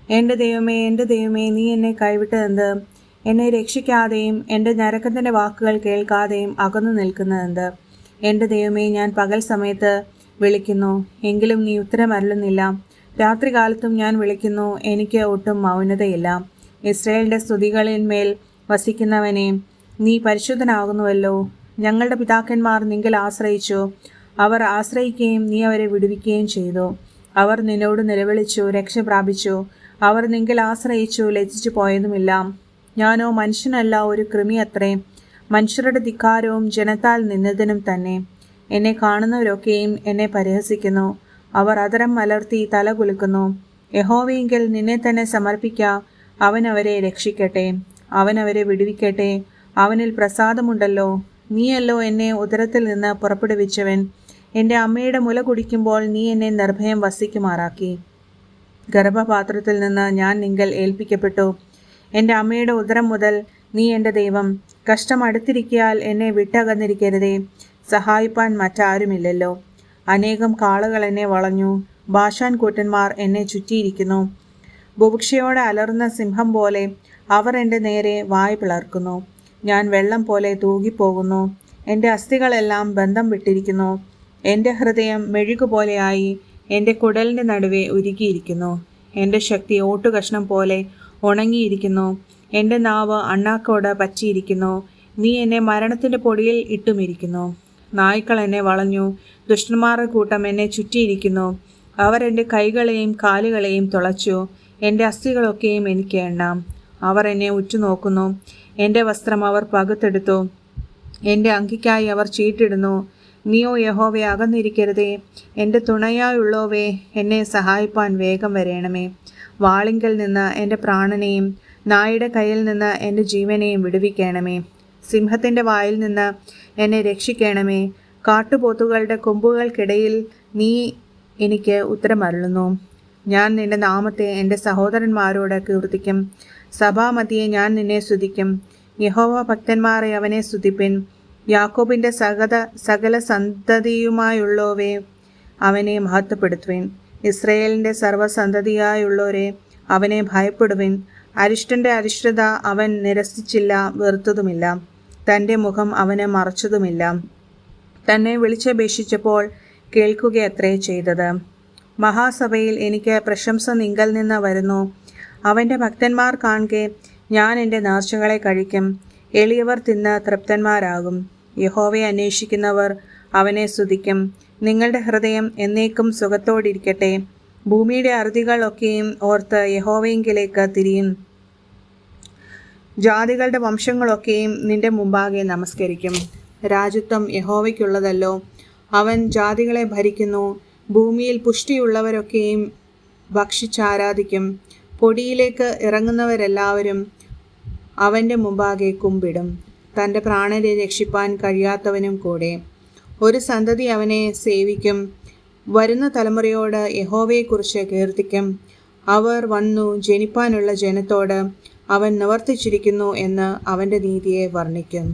എൻ്റെ ദൈവമേ, എൻ്റെ ദൈവമേ, നീ എന്നെ കൈവിട്ടതെന്ത്? എന്നെ രക്ഷിക്കാതെയും എൻ്റെ നരകത്തിൻ്റെ വാക്കുകൾ കേൾക്കാതെയും അകന്നു നിൽക്കുന്നതെന്ത്? എൻ്റെ ദൈവമേ, ഞാൻ പകൽ സമയത്ത് വിളിക്കുന്നു, എങ്കിലും നീ ഉത്തരമരുളുന്നില്ല. രാത്രികാലത്തും ഞാൻ വിളിക്കുന്നു, എനിക്ക് ഒട്ടും മൗനതയില്ല. ഇസ്രായേലിൻ്റെ സ്തുതികളിന്മേൽ വസിക്കുന്നവനെ, നീ പരിശുദ്ധനാകുന്നുവല്ലോ. ഞങ്ങളുടെ പിതാക്കന്മാർ നിങ്കിൽ ആശ്രയിച്ചു. അവർ ആശ്രയിക്കുകയും നീ അവരെ വിടുവിക്കുകയും ചെയ്തു. അവർ നിന്നോട് നിലവിളിച്ചു, രക്ഷ പ്രാപിച്ചു. അവർ നിങ്കിൽ ആശ്രയിച്ചു, ലജ്ജിച്ചു പോയതുമില്ല. ഞാനോ മനുഷ്യനല്ല, ഒരു കൃമി അത്രേ, മനുഷ്യരുടെ ധിക്കാരവും ജനത്താൽ നിന്ദിതനും തന്നെ. എന്നെ കാണുന്നവരൊക്കെയും എന്നെ പരിഹസിക്കുന്നു. അവർ അധരം മലർത്തി തല കുലുക്കുന്നു. യഹോവയെങ്കിൽ നിന്നെ തന്നെ സമർപ്പിക്ക. അവൻ അവരെ രക്ഷിക്കട്ടെ, അവൻ അവരെ വിടുവിക്കട്ടെ. അവനിൽ പ്രസാദമുണ്ടല്ലോ. നീയല്ലോ എന്നെ ഉദരത്തിൽ നിന്ന് പുറപ്പെടുവിച്ചവൻ. എൻ്റെ അമ്മയുടെ മുല കുടിക്കുമ്പോൾ നീ എന്നെ നിർഭയം വസിക്കുമാറാക്കി. ഗർഭപാത്രത്തിൽ നിന്ന് ഞാൻ നിങ്കൽ ഏൽപ്പിക്കപ്പെട്ടു. എൻ്റെ അമ്മയുടെ ഉദരം മുതൽ നീ എൻ്റെ ദൈവം. കഷ്ടം അടുത്തിരിക്കിയാൽ എന്നെ വിട്ടകന്നിരിക്കരുതേ. സഹായിപ്പാൻ മറ്റാരുമില്ലല്ലോ. അനേകം കാളകൾ എന്നെ വളഞ്ഞു. ബാഷാൻ കൂറ്റന്മാർ എന്നെ ചുറ്റിയിരിക്കുന്നു. ബുഭുക്ഷയോടെ അലറുന്ന സിംഹം പോലെ അവർ എൻ്റെ നേരെ വായ് പിളർക്കുന്നു. ഞാൻ വെള്ളം പോലെ തൂകിപ്പോകുന്നു. എൻ്റെ അസ്ഥികളെല്ലാം ബന്ധം വിട്ടിരിക്കുന്നു. എൻ്റെ ഹൃദയം മെഴുകുപോലെയായി എൻ്റെ കുടലിൻ്റെ നടുവെ ഉരുകിയിരിക്കുന്നു. എൻ്റെ ശക്തി ഓട്ടുകഷ്ണം പോലെ ഉണങ്ങിയിരിക്കുന്നു. എൻ്റെ നാവ് അണ്ണാക്കോട് പറ്റിയിരിക്കുന്നു. നീ എന്നെ മരണത്തിൻ്റെ പൊടിയിൽ ഇട്ടുമിരിക്കുന്നു. നായ്ക്കൾ എന്നെ വളഞ്ഞു. ദുഷ്ടന്മാരുടെ കൂട്ടം എന്നെ ചുറ്റിയിരിക്കുന്നു. അവർ എൻ്റെ കൈകളെയും കാലുകളെയും തുളച്ചു. എൻ്റെ അസ്ഥികളൊക്കെയും എനിക്ക് എണ്ണാം. അവർ എന്നെ ഉറ്റുനോക്കുന്നു. എൻ്റെ വസ്ത്രം അവർ പകുത്തെടുത്തു. എൻ്റെ അങ്കിക്കായി അവർ ചീട്ടിടുന്നു. നീയോ യഹോവേ, അകന്നിരിക്കരുതേ. എൻ്റെ തുണയായുള്ളവേ, എന്നെ സഹായിപ്പാൻ വേഗം വരേണമേ. വാളിങ്കൽ നിന്ന് എൻ്റെ പ്രാണനെയും നായുടെ കയ്യിൽ നിന്ന് എൻ്റെ ജീവനെയും വിടുവിക്കണമേ. സിംഹത്തിൻ്റെ വായിൽ നിന്ന് എന്നെ രക്ഷിക്കണമേ. കാട്ടുപോത്തുകളുടെ കൊമ്പുകൾക്കിടയിൽ നീ എനിക്ക് ഉത്തരമരുളുന്നു. ഞാൻ നിന്റെ നാമത്തെ എൻ്റെ സഹോദരന്മാരോട് കീർത്തിക്കും. സഭാമധ്യേ ഞാൻ നിന്നെ സ്തുതിക്കും. യഹോവ ഭക്തന്മാരെ അവനെ സ്തുതിപ്പിൻ. യാക്കോബിൻ്റെ സകല സന്തതിയുമായുള്ളവരെ അവനെ മഹത്വപ്പെടുത്തുവിൻ. ഇസ്രയേലിൻ്റെ സർവ്വസന്തതിയായുള്ളവരെ അവനെ ഭയപ്പെടുവിൻ. അരിഷ്ടൻ്റെ അരിഷ്ടത അവൻ നിരസിച്ചില്ല, വെറുത്തതുമില്ല. തൻ്റെ മുഖം അവന് മറച്ചതുമില്ല. തന്നെ വിളിച്ചപേക്ഷിച്ചപ്പോൾ കേൾക്കുകയത്രേ ചെയ്തത്. മഹാസഭയിൽ എനിക്ക് പ്രശംസ നിങ്കൽ നിന്ന് വരുന്നു. അവൻ്റെ ഭക്തന്മാർ കാൺകെ ഞാൻ എൻ്റെ നേർച്ചകളെ കഴിക്കും. എളിയവർ തിന്ന് തൃപ്തന്മാരാകും. യഹോവയെ അന്വേഷിക്കുന്നവർ അവനെ സ്തുതിക്കും. നിങ്ങളുടെ ഹൃദയം എന്നേക്കും സുഖത്തോടിരിക്കട്ടെ. ഭൂമിയുടെ അറുതികളൊക്കെയും ഓർത്ത് യഹോവയെങ്കിലേക്ക് തിരിയും. ജാതികളുടെ വംശങ്ങളൊക്കെയും നിന്റെ മുമ്പാകെ നമസ്കരിക്കും. രാജ്യത്വം യഹോവയ്ക്കുള്ളതല്ലോ. അവൻ ജാതികളെ ഭരിക്കുന്നു. ഭൂമിയിൽ പുഷ്ടിയുള്ളവരൊക്കെയും ഭക്ഷിച്ചാരാധിക്കും. പൊടിയിലേക്ക് ഇറങ്ങുന്നവരെല്ലാവരും അവൻ്റെ മുമ്പാകെ കുമ്പിടും. തൻ്റെ പ്രാണനെ രക്ഷിപ്പാൻ കഴിയാത്തവനും കൂടെ. ഒരു സന്തതി അവനെ സേവിക്കും. വരുന്ന തലമുറയോട് യഹോവയെക്കുറിച്ച് കീർത്തിക്കും. അവർ വന്നു ജനിപ്പാനുള്ള ജനത്തോട് അവൻ നിവർത്തിച്ചിരിക്കുന്നു എന്ന് അവൻ്റെ നീതിയെ വർണ്ണിക്കും.